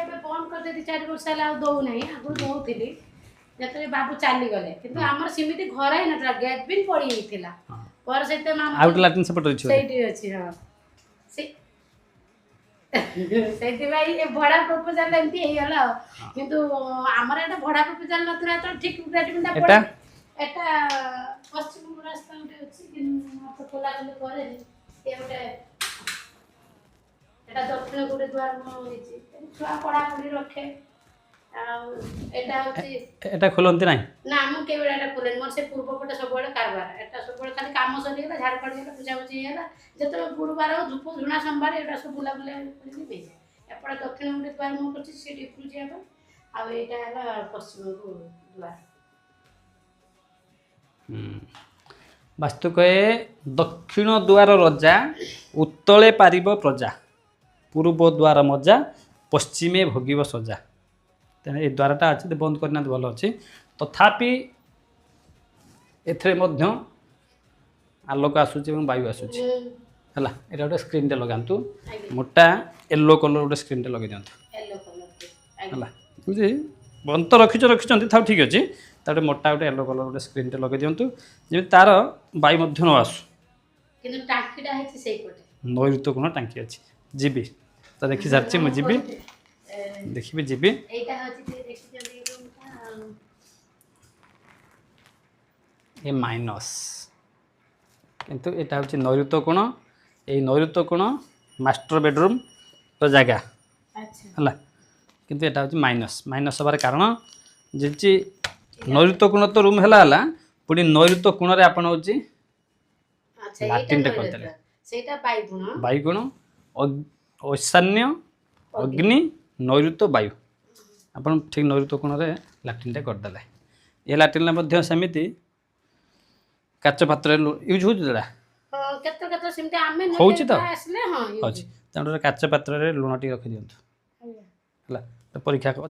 ଏବେ ବନ୍ଦ କରିଦେଇଛି 4 ବର୍ଷ ହେଲା ଆଉ ଦଉ ନାହିଁ ଆଗରୁ ଦଉଥିଲି ଯେତେବେଳେ ବାବୁ ଚାଲିଗଲେ କିନ୍ତୁ ଆମର ସେମିତି ଘର ହିଁ ନଥିଲା ଗେଟ୍ ବି ପଡ଼ି ହେଇଥିଲା ପରେ ସେତେ ମାମା ଆଉ ଗୋଟେ ଲାଟ୍ରିନ୍ ସେପଟେ ଅଛି ସେଇଠି ଅଛି ହଁ ସେଇଥିପାଇଁ ଏ ଭଡ଼ା ପ୍ରପୋଜାଲ ଏମିତି ହେଇଗଲା ଆଉ କିନ୍ତୁ ଆମର ଏଟା ଭଡ଼ା ପ୍ରପୋଜାଲ ନଥିଲା ତ ଠିକ ଟ୍ରିଟମେଣ୍ଟଟା ଏଟା এটা পশ্চিম রাস্তা ଗୋଟେ ଅଛି କିନ୍ତୁ ଖୋଲା ଖୋଲି କରେନି ଏ ଗୋଟେ এটা ଦକ୍ଷିଣ ଗୋଟେ ଦ୍ୱାର ହେଇଛି ଛୁଆ ପଢ଼ାପଢ଼ି ରଖେ ଆଉ ଏଟା ହଉଛି ଏଟା ଖୋଲନ୍ତି ନାହିଁ ନା ମୁଁ କେବେ ଏଟା ଖୋଲେନି ମୋର ସେ ପୂର୍ବ ପଟେ ସବୁବେଳେ କାରବାର ଏଟା ସବୁବେଳେ ଖାଲି କାମ ସରିଗଲା ଝାଡ଼ଖଣ୍ଡ ହେଇଗଲା ବୁଝାବୁଝି ହେଇଗଲା ଯେତେବେଳେ ଗୁରୁବାର ଆଉ ଧୂପ ଝୁଣା ସୋମବାର ଏଟା ସବୁ ବୁଲାବୁଲି କରିକି ନେଇଯାଏ ଏପଟେ ଦକ୍ଷିଣ ଗୋଟେ ଦ୍ୱାର ମୁଁ କରିଛି ସେଠି ଉପରୁ ଯିବା ପାଇଁ ଆଉ ଏଇଟା ହେଲା ପଶ୍ଚିମକୁ ଦ୍ୱାର ବାସ୍ତୁ କହେ ଦକ୍ଷିଣ ଦ୍ୱାର ରଜା ଉତ୍ତଳେ ପାରିବ ପ୍ରଜା ପୂର୍ବ ଦ୍ୱାର ମଜା ପଶ୍ଚିମେ ଭୋଗିବ ସଜା ତେଣୁ ଏ ଦ୍ୱାରଟା ଅଛି ବନ୍ଦ କରିନାହାନ୍ତି ଭଲ ଅଛି ତଥାପି ଏଥିରେ ମଧ୍ୟ ଆଲୋକ ଆସୁଛି ଏବଂ ବାୟୁ ଆସୁଛି ହେଲା ଏଇଟା ଗୋଟେ ସ୍କ୍ରିନ୍ଟେ ଲଗାନ୍ତୁ ମୋଟା ୟେଲୋ କଲର୍ ଗୋଟେ ସ୍କ୍ରିନ୍ଟେ ଲଗାଇ ଦିଅନ୍ତୁ ହେଲା ବୁଝି ବନ୍ଦ ତ ରଖିଛନ୍ତି ଥାଉ ଠିକ୍ ଅଛି ତାପରେ ମୋଟା ଗୋଟେ ୟେଲୋ କଲର୍ ଗୋଟେ ସ୍କ୍ରିନ୍ଟେ ଲଗାଇ ଦିଅନ୍ତୁ ଯେମିତି ତାର ବାୟୁ ମଧ୍ୟ ନ ଆସୁ କିନ୍ତୁ ଟାଙ୍କିଟା ହେଇଛି ସେଇପଟେ ନୈಋତ୍ୟ କୋଣ ଟାଙ୍କି ଅଛି ଯିବି ତ ଦେଖି ସାରିଛି ମୁଁ ଯିବି ଦେଖିବି ଯିବି এইটা হচ্ছে যে ଦେଖିଛନ୍ତି এই রুমটা ଏ ମାଇନସ୍ କିନ୍ତୁ ଏଇଟା ହେଉଛି ନୈಋତ୍ୟ କୋଣ ଏଇ ନୈଋତ୍ୟ କୋଣ ମାଷ୍ଟର ବେଡ଼ରୁମ୍ର ଜାଗା আচ্ছা ହେଲା କିନ୍ତୁ ଏଇଟା ହେଉଛି ମାଇନସ୍ ହେବାର କାରଣ ଯେମିତି ନୈଋତ୍ୟ କୋଣ ତ ରୁମ୍ ହେଲା ପୁଣି ନୈଋତ୍ୟ କୋଣରେ ଆପଣ ହେଉଛି আচ্ছা এইটা ଲାଟ୍ରିନ୍ଟେ କରିଦେଲେ ସେଇଟା ବାୟୁଗୁଣ ବାୟୁଗୁଣ ଐଶାନ୍ୟ ଅଗ୍ନି ନୈଋତ୍ୟ ବାୟୁ ଆପଣ ଠିକ୍ ନୈଋତ୍ୟ କୋଣରେ ଲାଟ୍ରିନ୍ଟେ କରିଦେଲେ ଏ ଲାଟ୍ରିନ୍ରେ ମଧ୍ୟ ସେମିତି କାଚ ପାତ୍ରରେ ୟୁଜ୍ ହେଉଛି ସେଟା କେତେ କେତେ ସେମିତି ଆମେ ହେଉଛି ତ ଆସିଲେ ହଁ ହେଉଛି ତେଣୁ କାଚ ପାତ୍ରରେ ଲୁଣ ଟିକେ ରଖିଦିଅନ୍ତୁ ହେଲା ପରୀକ୍ଷା